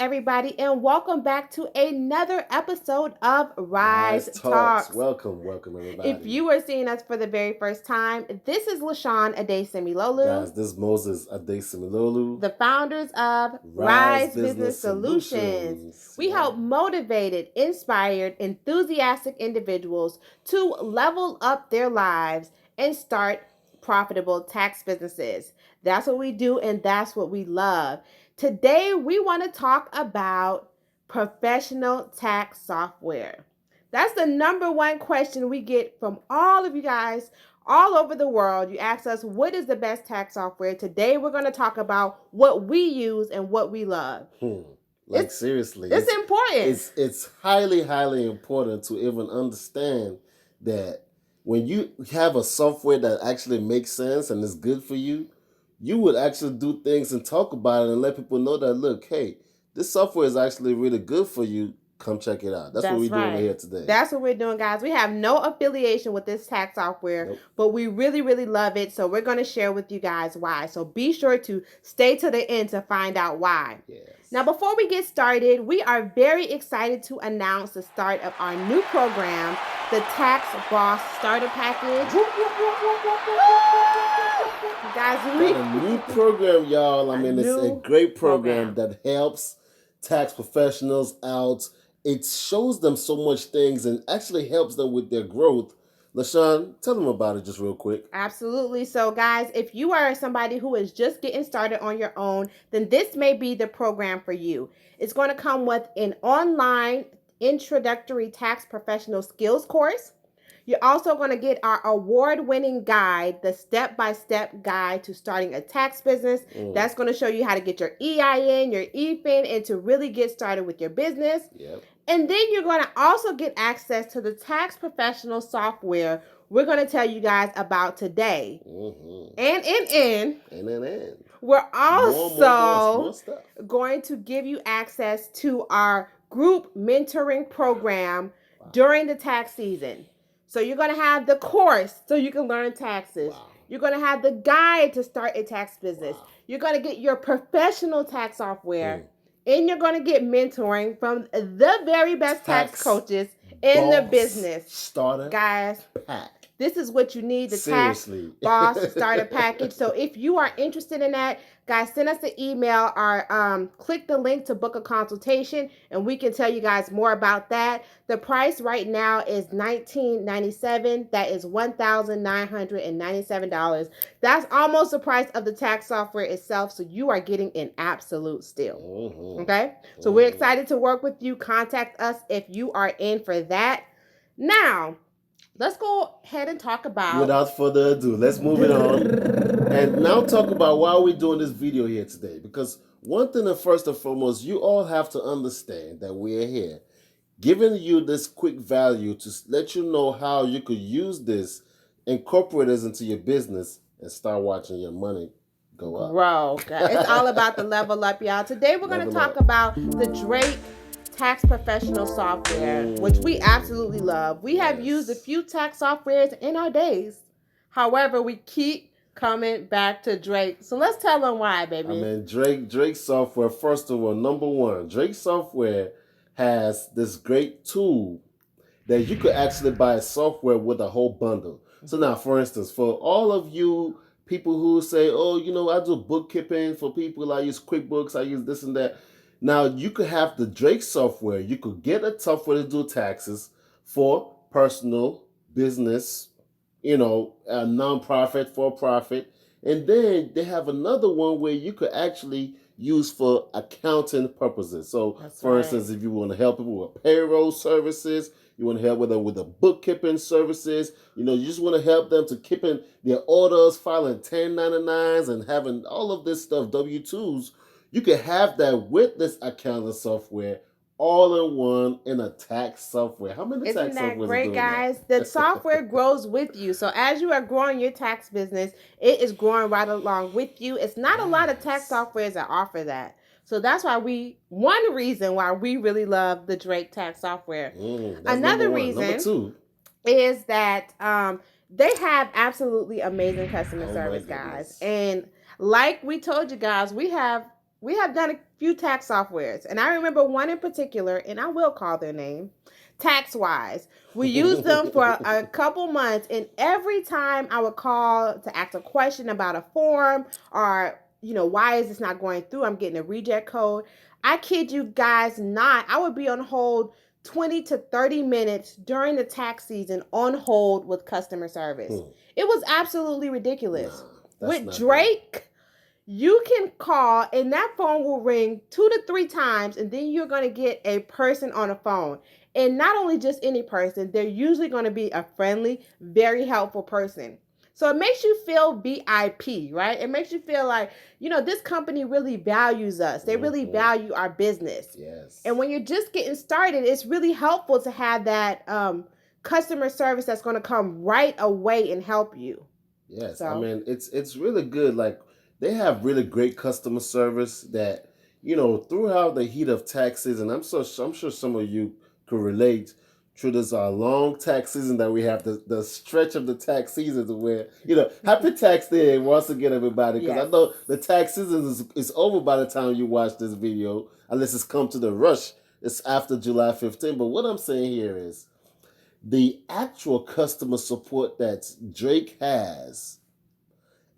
everybody, and welcome back to another episode of Rise Talks. Welcome, everybody. If you are seeing us for the very first time, this is LaShawn Adesemilolu. Guys, this is Moses Adesemilolu. The founders of Rise Business Solutions. We help motivated, inspired, enthusiastic individuals to level up their lives and start profitable tax businesses. That's what we do, and that's what we love. Today, we want to talk about professional tax software. That's the number one question we get from all of you guys all over the world. You ask us, what is the best tax software? Today, we're going to talk about what we use and what we love. Seriously. It's important. It's highly, highly important to even understand that when you have a software that actually makes sense and is good for you, you would actually do things and talk about it and let people know that, look, hey, this software is actually really good for you. Come check it out. That's what we're doing here today. That's what we're doing, guys. We have no affiliation with this tax software, but we really, really love it. So we're going to share with you guys why. So be sure to stay to the end to find out why. Yes. Now, before we get started, we are very excited to announce the start of our new program, the Tax Boss Starter Package. Guys, we got a new program, y'all. It's a great program that helps tax professionals out. It shows them so much things and actually helps them with their growth. LaShawn, tell them about it just real quick. Absolutely. So, guys, if you are somebody who is just getting started on your own, then this may be the program for you. It's going to come with an online introductory tax professional skills course. You're also going to get our award-winning guide, the step-by-step guide to starting a tax business. That's going to show you how to get your EIN, your EFIN, and to really get started with your business. Yep. And then you're going to also get access to the tax professional software we're going to tell you guys about today. And we're also more stuff. going to give you access to our group mentoring program during the tax season. So you're going to have the course so you can learn taxes. Wow. You're going to have the guide to start a tax business. Wow. You're going to get your professional tax software. And you're going to get mentoring from the very best tax coaches in the business. Starter Guys, pack. This is what you need, the Tax Boss Starter Package. So if you are interested in that, guys, send us an email or click the link to book a consultation, and we can tell you guys more about that. The price right now is $19.97. That is $1,997. That's almost the price of the tax software itself, so you are getting an absolute steal. Okay? So we're excited to work with you. Contact us if you are in for that. Now, let's go ahead and talk about... Without further ado, let's move it on. And now talk about why we're doing this video here today. Because one thing, first and foremost, you all have to understand that we're here giving you this quick value to let you know how you could use this, incorporate this into your business, and start watching your money go up. Bro, it's all about the level up, y'all. Today we're going to talk about the Drake tax professional software, which we absolutely love. We have used a few tax softwares in our days. However, we keep coming back to Drake. So let's tell them why, baby. Drake software, first of all, number one, Drake software has this great tool that you could actually buy a software with a whole bundle. So now, for instance, for all of you people who say, oh, I do bookkeeping for people, I use QuickBooks, I use this and that. Now, you could have the Drake software. You could get a software to do taxes for personal, business, a nonprofit, for-profit. And then they have another one where you could actually use for accounting purposes. So, for instance, if you want to help people with payroll services, you want to help them with the bookkeeping services, you just want to help them to keep in their orders, filing 1099s, and having all of this stuff, W-2s, you can have that with this accounting software all in one in a tax software. How many tax softwares? Isn't that great, guys? The software grows with you. So as you are growing your tax business, it is growing right along with you. It's not a lot of tax softwares that offer that. So that's why one reason why we really love the Drake tax software. Another reason Number two is that they have absolutely amazing customer service, guys. And like we told you guys, we have we have done a few tax softwares, and I remember one in particular, and I will call their name, TaxWise. We used them for a couple months, and every time I would call to ask a question about a form or, why is this not going through? I'm getting a reject code. I kid you guys not, I would be on hold 20 to 30 minutes during the tax season on hold with customer service. It was absolutely ridiculous. With Drake, you can call and that phone will ring 2 to 3 times, and then you're going to get a person on a phone. And not only just any person, they're usually going to be a friendly, very helpful person. So it makes you feel VIP, right? It makes you feel like, this company really values us. They really value our business. Yes. And when you're just getting started, it's really helpful to have that customer service that's going to come right away and help you. Yes. So, I mean, it's really good. Like, they have really great customer service that, throughout the heat of tax season, I'm sure some of you could relate through this long tax season that we have, the stretch of the tax season to where, happy tax day once again, everybody, because I know the tax season is over by the time you watch this video, unless it's come to the rush. It's after July 15th. But what I'm saying here is the actual customer support that Drake has,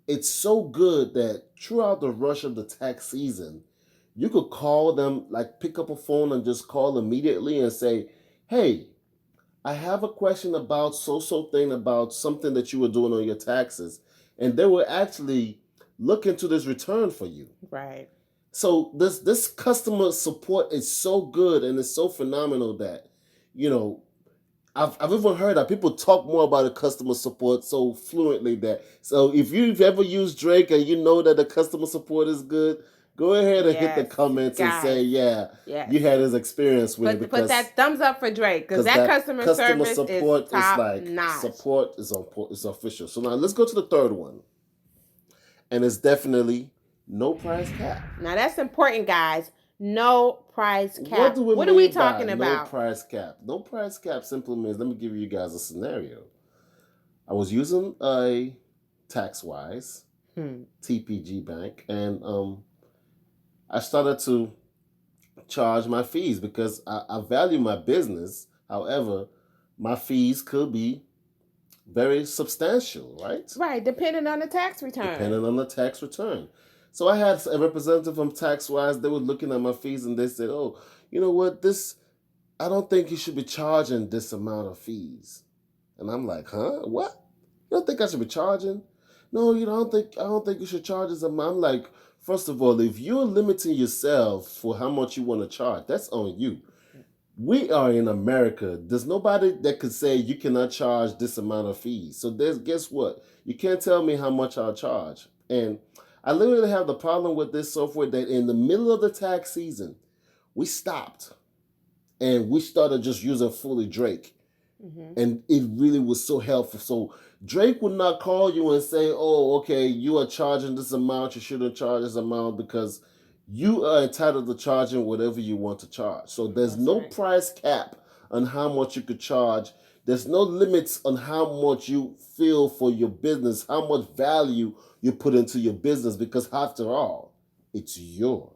it's so good that throughout the rush of the tax season, you could call them, like pick up a phone and just call immediately and say, hey, I have a question about so thing about something that you were doing on your taxes. And they will actually look into this return for you. Right. So this customer support is so good and it's so phenomenal that, I've even heard that people talk more about the customer support so fluently that, so if you've ever used Drake and you know that the customer support is good, go ahead and hit the comments and say, you had his experience with it. Put that thumbs up for Drake, because that customer service support is top notch. Support is official. So now let's go to the third one. And it's definitely no price cap. Now that's important, guys. No price cap. What are we talking about? No price cap. No price cap simply means, let me give you guys a scenario. I was using a TaxWise, TPG Bank, and I started to charge my fees because I value my business. However, my fees could be very substantial, right? Right, depending on the tax return. So I had a representative from TaxWise. They were looking at my fees and they said, oh, you know what, I don't think you should be charging this amount of fees. And I'm like, huh? What? You don't think I should be charging? No, I don't think you should charge this amount. I'm like, first of all, if you're limiting yourself for how much you want to charge, that's on you. We are in America. There's nobody that could say you cannot charge this amount of fees. So guess what? You can't tell me how much I'll charge. And I literally have the problem with this software that in the middle of the tax season, we stopped and we started just using fully Drake. And it really was so helpful. So Drake would not call you and say, oh, okay, you are charging this amount. You shouldn't charge this amount, because you are entitled to charging whatever you want to charge. So there's no price cap on how much you could charge. There's no limits on how much you feel for your business, how much value you put into your business, because after all, it's your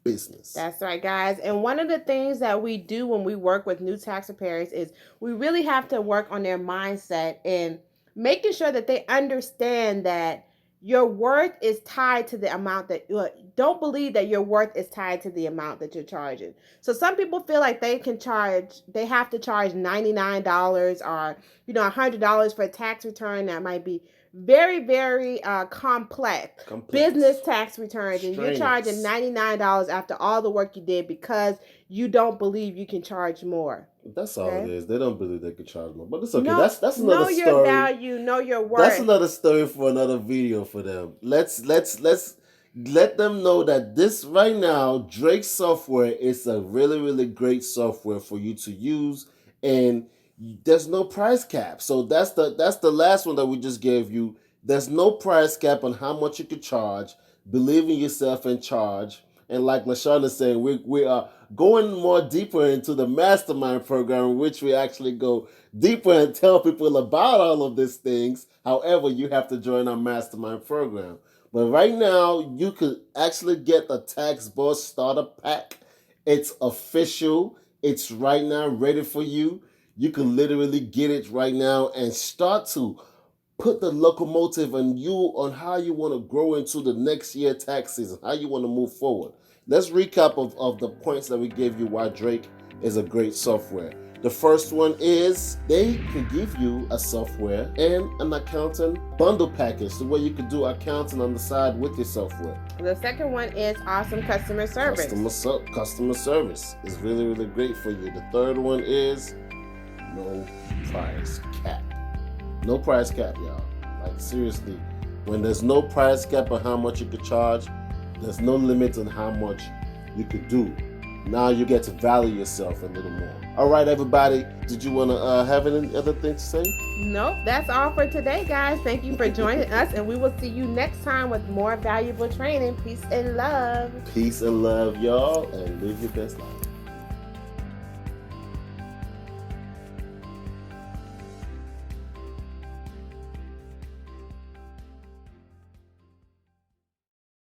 business. That's right, guys. And one of the things that we do when we work with new tax preparers is we really have to work on their mindset and making sure that they understand that your worth is tied to the amount that don't believe that your worth is tied to the amount that you're charging. So some people feel like they have to charge $99 or $100 for a tax return that might be very, very complex business tax returns, and you're charging $99 after all the work you did because you don't believe you can charge more. That's all it is. They don't believe they can charge more, but it's okay. That's another story. Know your value, know your worth. That's another story for another video for them. Let's let them know that this right now, Drake software is a really, really great software for you to use, and there's no price cap. So that's the last one that we just gave you. There's no price cap on how much you can charge. Believe in yourself and charge. And like LaShawn is saying, we are going more deeper into the mastermind program, in which we actually go deeper and tell people about all of these things. However, you have to join our mastermind program. But right now, you could actually get the Tax Boss Starter Pack. It's official. It's right now ready for you. You can literally get it right now and start to put the locomotive on you on how you want to grow into the next year tax season, how you want to move forward. Let's recap of the points that we gave you why Drake is a great software. The first one is they could give you a software and an accounting bundle package, so where you could do accounting on the side with your software. The second one is awesome customer service. Customer service is really, really great for you. The third one is no price cap. No price cap, y'all. Like, seriously, when there's no price cap on how much you could charge, there's no limit on how much you could do. Now you get to value yourself a little more. All right, everybody. Did you want to have any other things to say? Nope, that's all for today, guys. Thank you for joining us, and we will see you next time with more valuable training. Peace and love. Peace and love, y'all, and live your best life.